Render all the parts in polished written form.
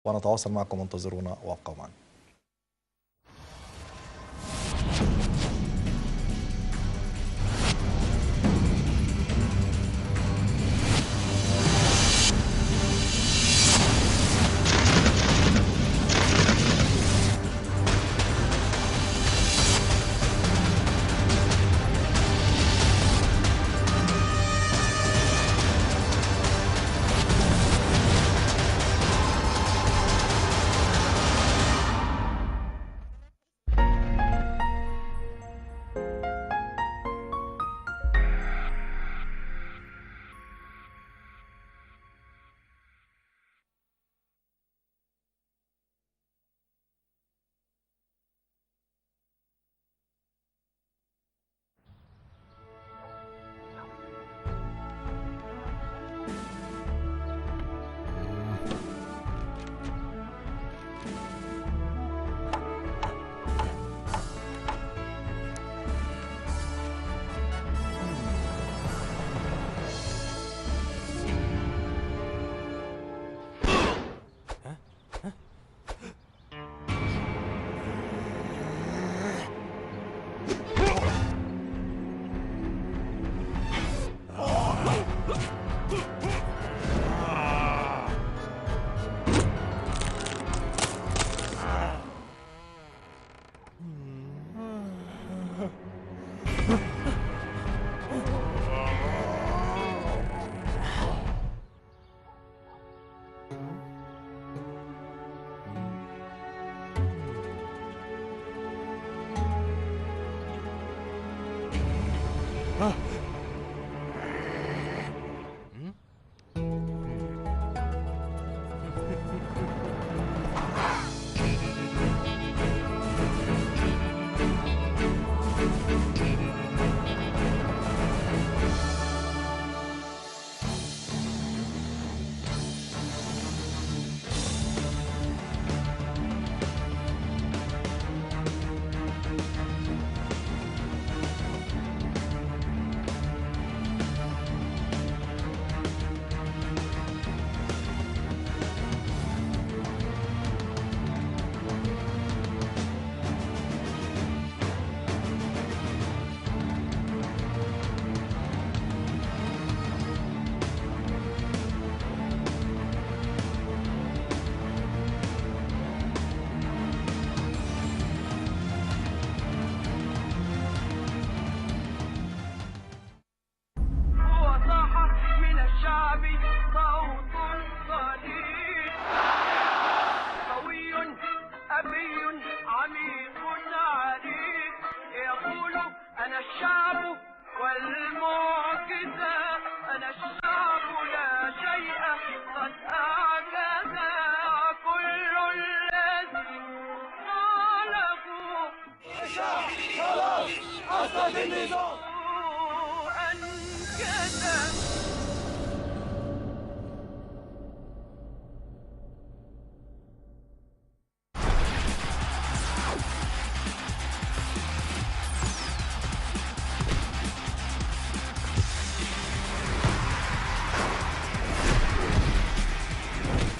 ونتواصل معكم. انتظرونا وابقوا معنا.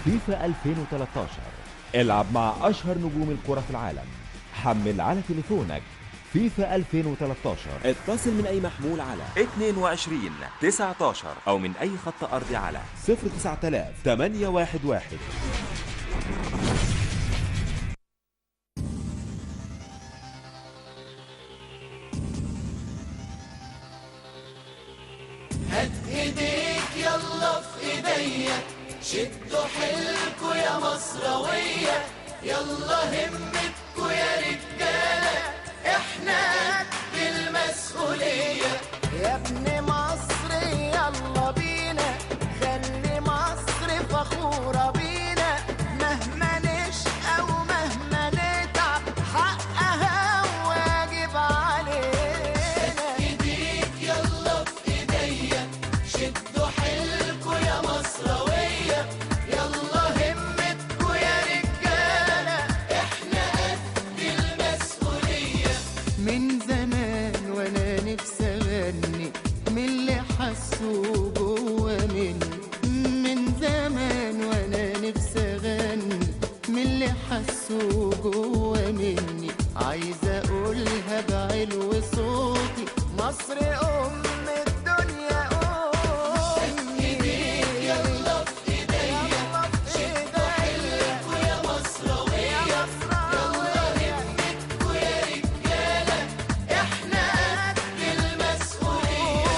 فيفا 2013. العب مع أشهر نجوم الكرة في العالم. حمل على تليفونك فيفا 2013. اتصل من أي محمول على 22 19 أو من أي خط أرضي على 09000 811. هات ايديك يلا في ايديا، شدوا حيلكوا يا مصراوية، يلا همتكوا يا رجالة، احنا قد المسؤولية. يا ابن مصر يلا بينا، خلي مصر فخورة بينا، مهما نشقى ومهما نتعب حقها واجب علينا. ايديك يلا في ايديا، شدوا حيلكوا يا مصراوية، يلا همتكوا يا رجالة، احنا قد المسؤولية. من زمان وانا نفسي وجوه مني، عايز اقولها بعلو صوتي، مصر ام الدنيا امي. يلا في ايديا شدوا حيلكوا يا مصراوية، يلا همتكوا يا رجالة، احنا قد المسؤولية.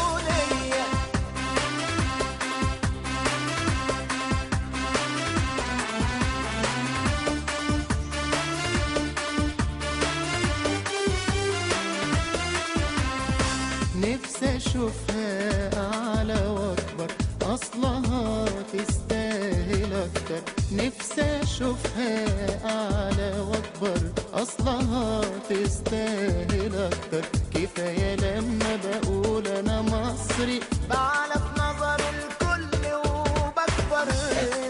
نفسي اشوفها اعلى واكبر، اصلها تستاهل اكتر. نفسي اشوفها اعلى واكبر، اصلها تستاهل اكتر. كفايه لما بقول انا مصري بعلى في نظر الكل وبكبر.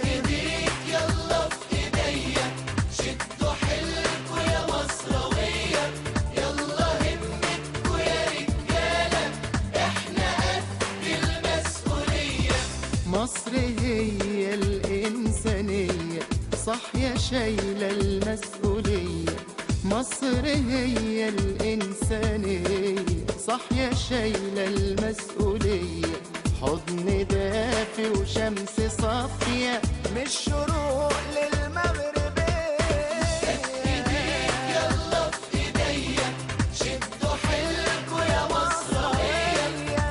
ايديك يلا في ايديا شدوا حيلكوا يا مصراوية، يلا همتكوا يا رجالة، احنا قد المسؤولية. مصر هي الإنسانية، صح يا شايلة المسؤولية. مصر هي الإنسانية، صح يا شايلة المسؤولية. حضن دافي وشمس صافية من الشروق للمغرب. ايديك يلا في ايديا شدوا حيلكوا يا مصراوية،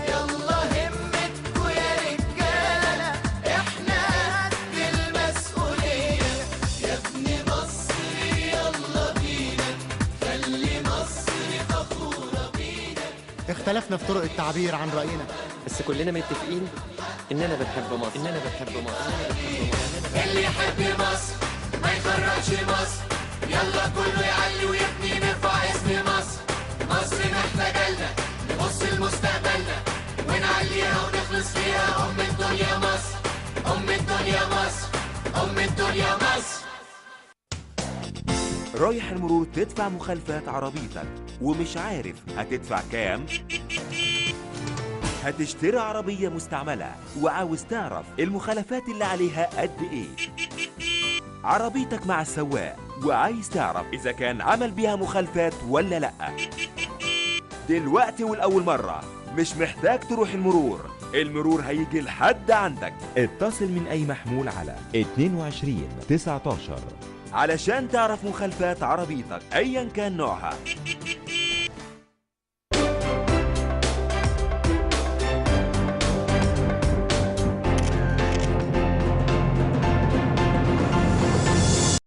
يلا همتكوا يا رجالة، احنا قد المسؤولية. يا ابن مصر يلا بينا، خلي مصر فخورة بينا. اختلفنا في طرق التعبير عن رأينا، بس كلنا متفقين إننا بنحب مصر، إننا بنحب مصر. اللي يحب مصر ما يخرجش مصر، يلا كله يعلي ويبني نرفع اسم مصر. مصر محتاجة لنا نبص لمستقبلنا ونعليها ونخلص فيها. أم الدنيا مصر، أم الدنيا مصر، أم الدنيا مصر. رايح المرور تدفع مخالفات عربيتك ومش عارف هتدفع كام؟ هتشتري عربية مستعملة وعاوز تعرف المخالفات اللي عليها قد ايه؟ عربيتك مع السواق وعايز تعرف إذا كان عمل بيها مخالفات ولا لأ. دلوقتي والأول مرة مش محتاج تروح المرور هيجي لحد عندك. اتصل من أي محمول على 22 19 علشان تعرف مخالفات عربيتك أيا كان نوعها.